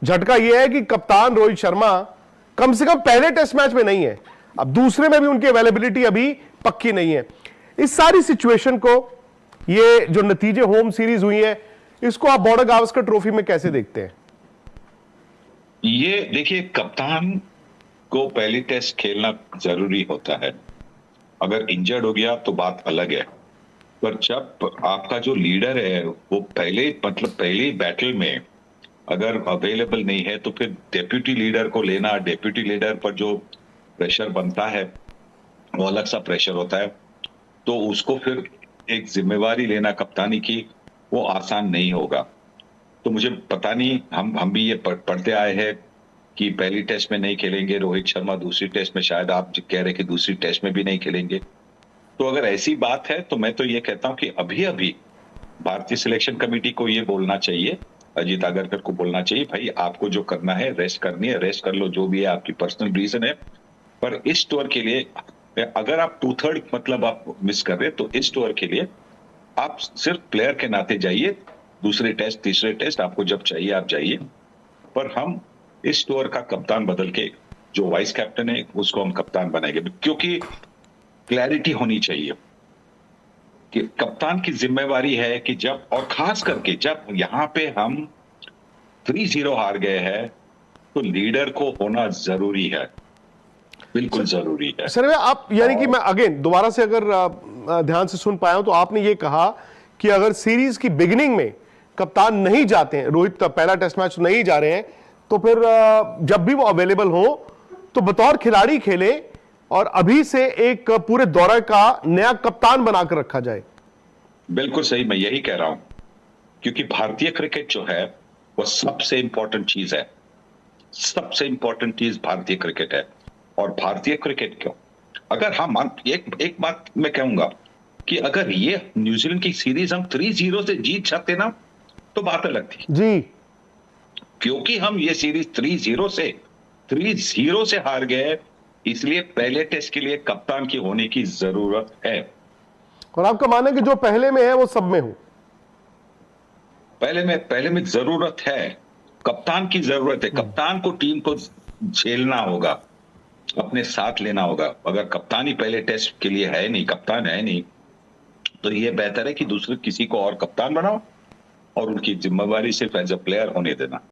झटका यह है कि कप्तान रोहित शर्मा कम से कम पहले टेस्ट मैच में नहीं है, अब दूसरे में भी उनकी अवेलेबिलिटी अभी पक्की नहीं है। इस सारी सिचुएशन को, ये जो नतीजे होम सीरीज हुई है, इसको आप बॉर्डर गावस्कर ट्रॉफी में कैसे देखते हैं? ये देखिए, कप्तान को पहली टेस्ट खेलना जरूरी होता है। अगर इंजर्ड हो गया तो बात अलग है, पर जब आपका जो लीडर है वो पहले बैटल में अगर अवेलेबल नहीं है तो फिर डेप्यूटी लीडर को लेना, डेप्यूटी लीडर पर जो प्रेशर बनता है वो अलग सा प्रेशर होता है। तो उसको फिर एक जिम्मेवारी लेना कप्तानी की, वो आसान नहीं होगा। तो मुझे पता नहीं, हम भी ये पढ़ते आए हैं कि पहली टेस्ट में नहीं खेलेंगे रोहित शर्मा, दूसरी टेस्ट में शायद आप कह रहे कि दूसरी टेस्ट में भी नहीं खेलेंगे। तो अगर ऐसी बात है तो मैं तो ये कहता हूं कि अभी अभी भारतीय सिलेक्शन कमेटी को ये बोलना चाहिए, अजीत आगरकर को बोलना चाहिए, भाई आपको जो करना है, रेस्ट करनी है, रेस्ट कर लो, जो भी है आपकी पर्सनल रीजन है। पर इस टूर के लिए अगर आप 2/3 मतलब आप मिस कर रहे हैं तो इस टूर के लिए आप सिर्फ प्लेयर के नाते जाइए, दूसरे टेस्ट तीसरे टेस्ट आपको जब चाहिए आप जाइए। पर हम इस टूर का कप्तान बदल के जो वाइस कैप्टन है उसको हम कप्तान बनाएंगे, क्योंकि क्लैरिटी होनी चाहिए कि कप्तान की जिम्मेवारी है कि जब, और खास करके जब यहां पे हम 3-0 हार गए हैं तो लीडर को होना जरूरी है, बिल्कुल जरूरी है। सर आप, यानी कि मैं अगेन दोबारा से अगर ध्यान से सुन पाया हूं तो आपने ये कहा कि अगर सीरीज की बिगिनिंग में कप्तान नहीं जाते हैं, रोहित पहला टेस्ट मैच नहीं जा रहे हैं, तो फिर जब भी वो अवेलेबल हो तो बतौर खिलाड़ी खेले और अभी से एक पूरे दौरे का नया कप्तान बनाकर रखा जाए। बिल्कुल सही, मैं यही कह रहा हूं, क्योंकि भारतीय क्रिकेट जो है वो सबसे इंपॉर्टेंट चीज है, सबसे इंपॉर्टेंट चीज भारतीय क्रिकेट है। और भारतीय क्रिकेट क्यों, अगर हम एक बात मैं कहूंगा कि अगर ये न्यूजीलैंड की सीरीज हम 3-0 से जीत जाते ना तो बात अलग थी जी, क्योंकि हम ये सीरीज 3-0 से हार गए, इसलिए पहले टेस्ट के लिए कप्तान की होने की जरूरत है। और आपका मानना है कि जो पहले में है वो सब में हो? पहले में जरूरत है, कप्तान की जरूरत है। कप्तान को टीम को झेलना होगा, अपने साथ लेना होगा। अगर कप्तान ही पहले टेस्ट के लिए है नहीं, कप्तान है नहीं, तो ये बेहतर है कि दूसरे किसी को और कप्तान बनाओ और उनकी जिम्मेवारी सिर्फ एज अ प्लेयर होने देना।